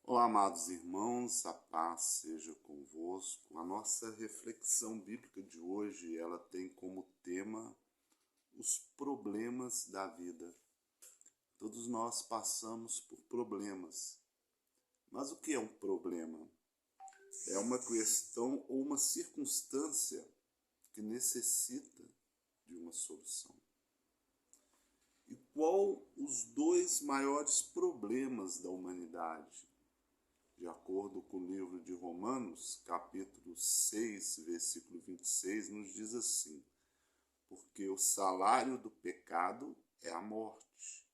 Olá, amados irmãos, a paz seja convosco. A nossa reflexão bíblica de hoje, ela tem como tema os problemas da vida. Todos nós passamos por problemas. Mas o que é um problema? É uma questão ou uma circunstância que necessita de uma solução. E qual os dois maiores problemas da humanidade? De acordo com o livro de Romanos, capítulo 6, versículo 26, nos diz assim: porque o salário do pecado é a morte,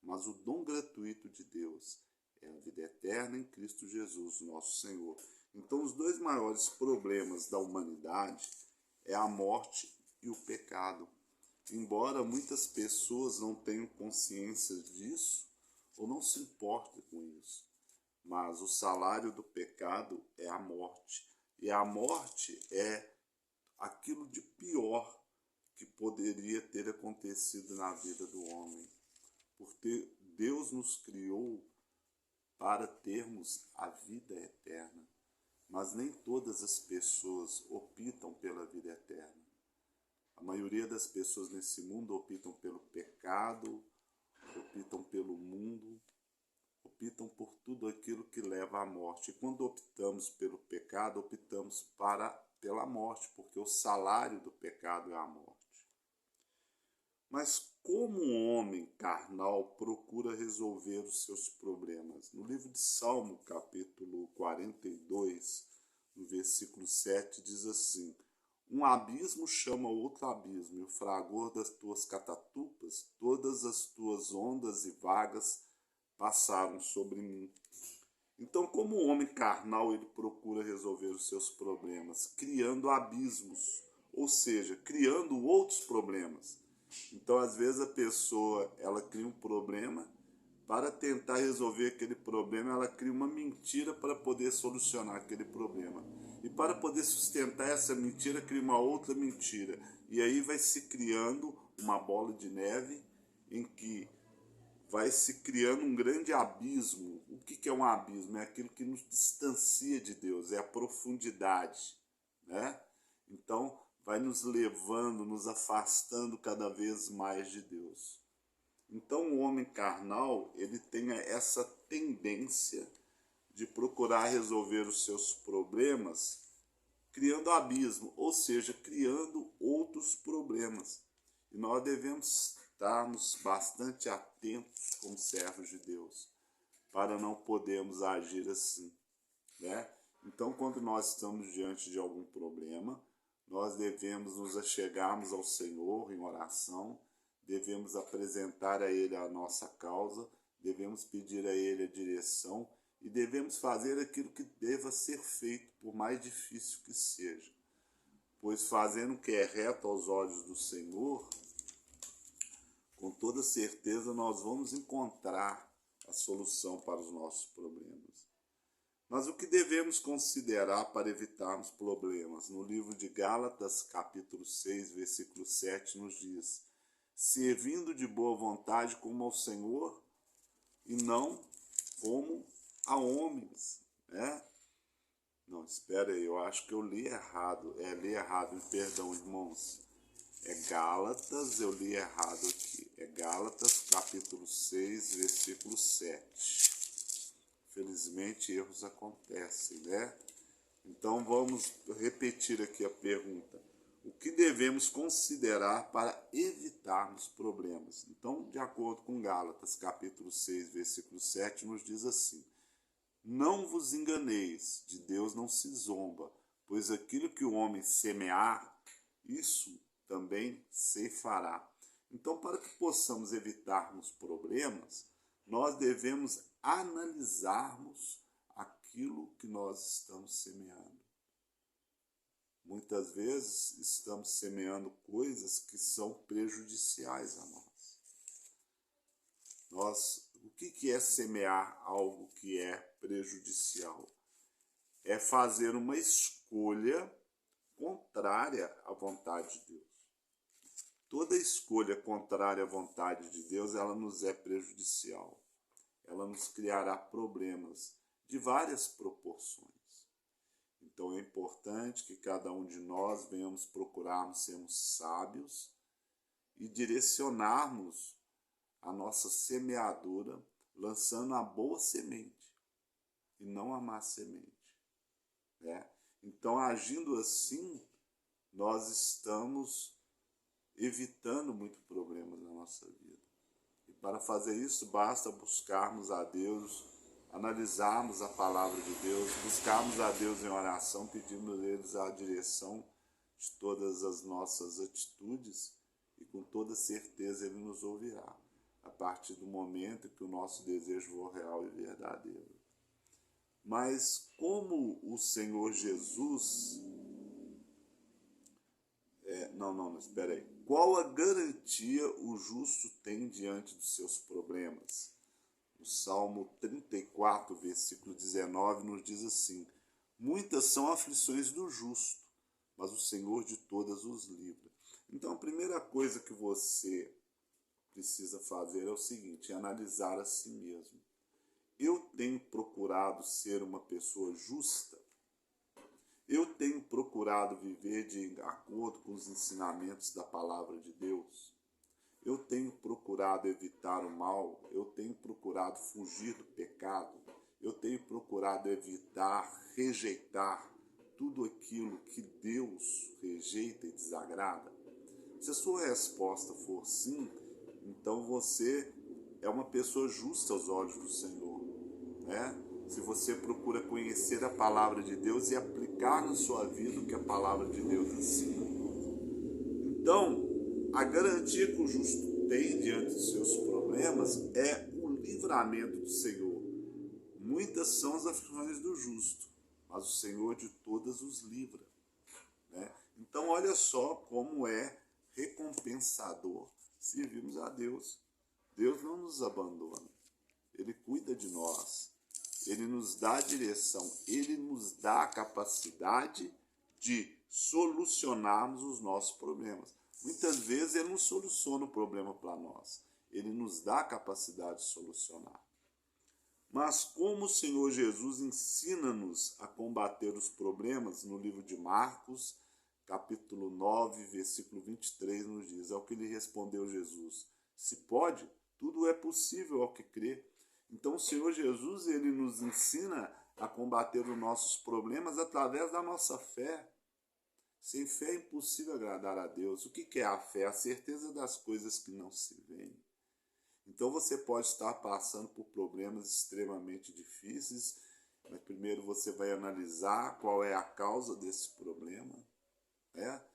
mas o dom gratuito de Deus é a vida eterna em Cristo Jesus, nosso Senhor. Então, os dois maiores problemas da humanidade é a morte e o pecado. Embora muitas pessoas não tenham consciência disso ou não se importem com isso, mas o salário do pecado é a morte. E a morte é aquilo de pior que poderia ter acontecido na vida do homem. Porque Deus nos criou para termos a vida eterna. Mas nem todas as pessoas optam pela vida eterna. A maioria das pessoas nesse mundo optam pelo pecado, optam pelo mundo, optam por tudo aquilo que leva à morte. E quando optamos pelo pecado, optamos pela morte, porque o salário do pecado é a morte. Mas como um homem carnal procura resolver os seus problemas? No livro de Salmo, capítulo 42, no versículo 7, diz assim: um abismo chama outro abismo, e o fragor das tuas catatupas, todas as tuas ondas e vagas passaram sobre mim. Então, como o homem carnal, ele procura resolver os seus problemas, criando abismos, ou seja, criando outros problemas. Então, às vezes a pessoa, ela cria um problema, para tentar resolver aquele problema, ela cria uma mentira para poder solucionar aquele problema. E para poder sustentar essa mentira, cria uma outra mentira. E aí vai se criando uma bola de neve em que vai se criando um grande abismo. O que é um abismo? É aquilo que nos distancia de Deus, é a profundidade, né? Então, vai nos levando, nos afastando cada vez mais de Deus. Então, o homem carnal, ele tem essa tendência de procurar resolver os seus problemas criando abismo, ou seja, criando outros problemas. E nós devemos estarmos bastante atentos como servos de Deus, para não podermos agir assim, né? Então, quando nós estamos diante de algum problema, nós devemos nos achegarmos ao Senhor em oração, devemos apresentar a Ele a nossa causa, devemos pedir a Ele a direção e devemos fazer aquilo que deva ser feito, por mais difícil que seja. Pois fazendo o que é reto aos olhos do Senhor, com toda certeza nós vamos encontrar a solução para os nossos problemas. Mas o que devemos considerar para evitarmos problemas? No livro de Gálatas, capítulo 6, versículo 7, nos diz: servindo de boa vontade como ao Senhor e não como a homens, né? Não, espera aí, eu acho que eu li errado. Li errado, perdão, irmãos. É Gálatas, eu li errado aqui. É Gálatas, capítulo 6, versículo 7. Felizmente, erros acontecem, né? Então, vamos repetir aqui a pergunta. O que devemos considerar para evitarmos problemas? Então, de acordo com Gálatas, capítulo 6, versículo 7, nos diz assim: não vos enganeis, de Deus não se zomba, pois aquilo que o homem semear, isso também ceifará. Então, para que possamos evitarmos problemas, nós devemos analisarmos aquilo que nós estamos semeando. Muitas vezes estamos semeando coisas que são prejudiciais a nós. O que é semear algo que é prejudicial? É fazer uma escolha contrária à vontade de Deus. Toda escolha contrária à vontade de Deus, ela nos é prejudicial. Ela nos criará problemas de várias proporções. Então é importante que cada um de nós venhamos procurarmos sermos sábios e direcionarmos a nossa semeadura lançando a boa semente e não a má semente, né? Então, agindo assim, nós estamos evitando muito problemas na nossa vida. E para fazer isso, basta buscarmos a Deus, analisarmos a palavra de Deus, buscarmos a Deus em oração, pedindo a eles a direção de todas as nossas atitudes, e com toda certeza Ele nos ouvirá, a partir do momento que o nosso desejo for real e verdadeiro. Mas como o Senhor Jesus... espera aí. Qual a garantia o justo tem diante dos seus problemas? O Salmo 34, versículo 19, nos diz assim: muitas são aflições do justo, mas o Senhor de todas os livra. Então, a primeira coisa que você precisa fazer é o seguinte: é analisar a si mesmo. Eu tenho procurado ser uma pessoa justa? Eu tenho procurado viver de acordo com os ensinamentos da palavra de Deus? Eu tenho procurado evitar o mal? Eu tenho procurado fugir do pecado? Eu tenho procurado evitar, rejeitar tudo aquilo que Deus rejeita e desagrada? Se a sua resposta for sim, então você é uma pessoa justa aos olhos do Senhor, né? Se você procura conhecer a palavra de Deus e aplicar na sua vida o que a palavra de Deus ensina. Então, a garantia que o justo tem diante dos seus problemas é o livramento do Senhor. Muitas são as aflições do justo, mas o Senhor de todas os livra, né? Então, olha só como é recompensador servirmos a Deus. Deus não nos abandona, Ele cuida de nós. Ele nos dá a direção, Ele nos dá a capacidade de solucionarmos os nossos problemas. Muitas vezes Ele não soluciona o problema para nós, Ele nos dá a capacidade de solucionar. Mas como o Senhor Jesus ensina-nos a combater os problemas, no livro de Marcos, capítulo 9, versículo 23, nos diz: ao que lhe respondeu Jesus: se pode, tudo é possível ao que crê. Então o Senhor Jesus, Ele nos ensina a combater os nossos problemas através da nossa fé. Sem fé é impossível agradar a Deus. O que é a fé? A certeza das coisas que não se veem. Então você pode estar passando por problemas extremamente difíceis, mas primeiro você vai analisar qual é a causa desse problema, né?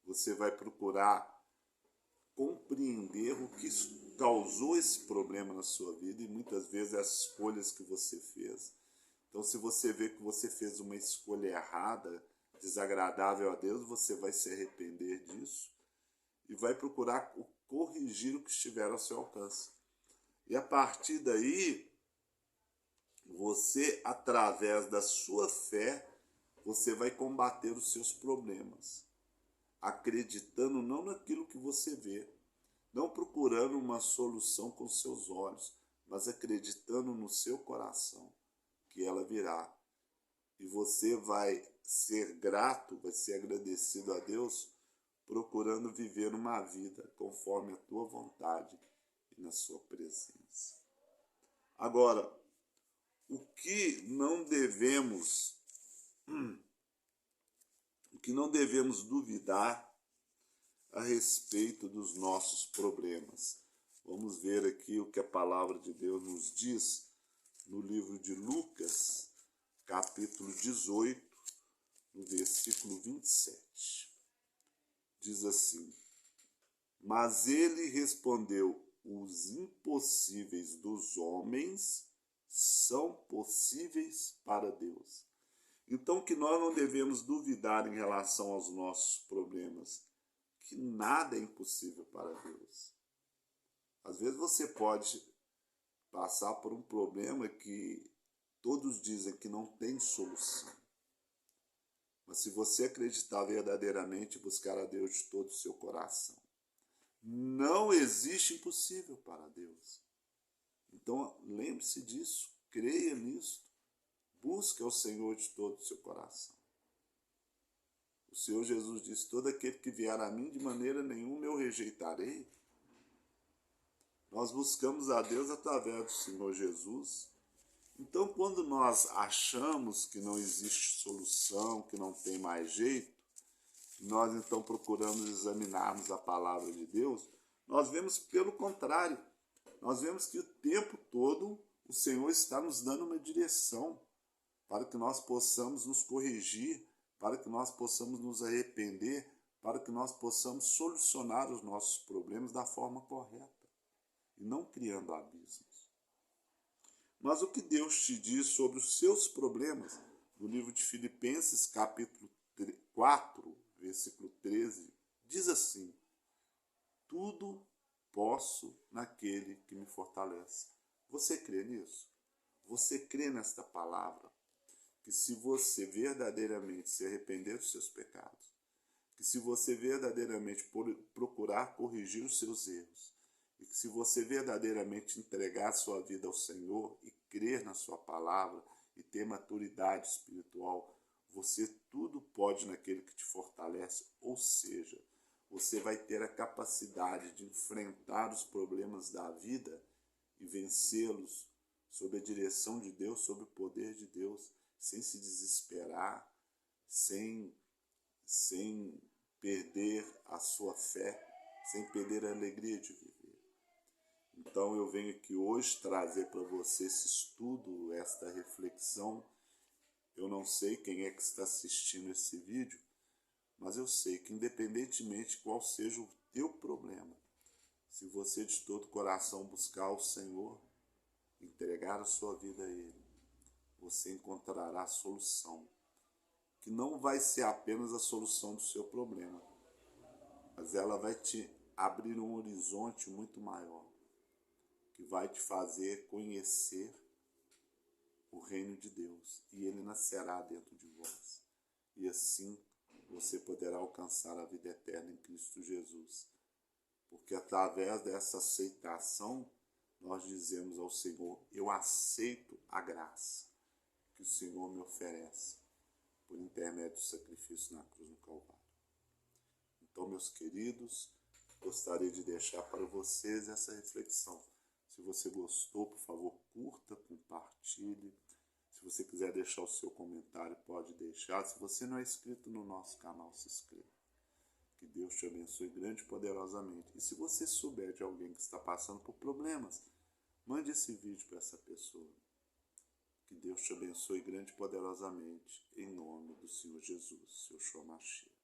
Você vai procurar compreender o que causou esse problema na sua vida, e muitas vezes as escolhas que você fez. Então, se você vê que você fez uma escolha errada, desagradável a Deus, você vai se arrepender disso e vai procurar corrigir o que estiver ao seu alcance. E a partir daí, você, através da sua fé, você vai combater os seus problemas, acreditando não naquilo que você vê, não procurando uma solução com seus olhos, mas acreditando no seu coração que ela virá. E você vai ser grato, vai ser agradecido a Deus, procurando viver uma vida conforme a tua vontade e na sua presença. Agora, o que não devemos duvidar a respeito dos nossos problemas. Vamos ver aqui o que a palavra de Deus nos diz no livro de Lucas, capítulo 18, no versículo 27. Diz assim: mas ele respondeu: os impossíveis dos homens são possíveis para Deus. Então, que nós não devemos duvidar em relação aos nossos problemas, que nada é impossível para Deus. Às vezes você pode passar por um problema que todos dizem que não tem solução. Mas se você acreditar verdadeiramente e buscar a Deus de todo o seu coração, não existe impossível para Deus. Então, lembre-se disso, creia nisso. busque ao Senhor de todo o seu coração. O Senhor Jesus disse: todo aquele que vier a mim, de maneira nenhuma eu rejeitarei. Nós buscamos a Deus através do Senhor Jesus. Então, quando nós achamos que não existe solução, que não tem mais jeito, nós então procuramos examinarmos a palavra de Deus, nós vemos pelo contrário. Nós vemos que o tempo todo o Senhor está nos dando uma direção para que nós possamos nos corrigir, para que nós possamos nos arrepender, para que nós possamos solucionar os nossos problemas da forma correta e não criando abismos. Mas o que Deus te diz sobre os seus problemas, no livro de Filipenses, capítulo 4, versículo 13, diz assim: tudo posso naquele que me fortalece. Você crê nisso? Você crê nesta palavra? Que se você verdadeiramente se arrepender dos seus pecados, que se você verdadeiramente procurar corrigir os seus erros, e que se você verdadeiramente entregar sua vida ao Senhor e crer na sua palavra e ter maturidade espiritual, você tudo pode naquele que te fortalece, ou seja, você vai ter a capacidade de enfrentar os problemas da vida e vencê-los sob a direção de Deus, sob o poder de Deus, sem se desesperar, sem perder a sua fé, sem perder a alegria de viver. Então eu venho aqui hoje trazer para você esse estudo, esta reflexão. Eu não sei quem é que está assistindo esse vídeo, mas eu sei que independentemente qual seja o teu problema, se você de todo o coração buscar o Senhor, entregar a sua vida a Ele, você encontrará a solução, que não vai ser apenas a solução do seu problema, mas ela vai te abrir um horizonte muito maior, que vai te fazer conhecer o reino de Deus, e Ele nascerá dentro de vós. E assim você poderá alcançar a vida eterna em Cristo Jesus. Porque através dessa aceitação, nós dizemos ao Senhor: eu aceito a graça que o Senhor me oferece por intermédio do sacrifício na cruz do Calvário. Então, meus queridos, gostaria de deixar para vocês essa reflexão. Se você gostou, por favor, curta, compartilhe. Se você quiser deixar o seu comentário, pode deixar. Se você não é inscrito no nosso canal, se inscreva. Que Deus te abençoe grande e poderosamente. E se você souber de alguém que está passando por problemas, mande esse vídeo para essa pessoa. Que Deus te abençoe grande e poderosamente, em nome do Senhor Jesus, seu Yeshua Mashiach.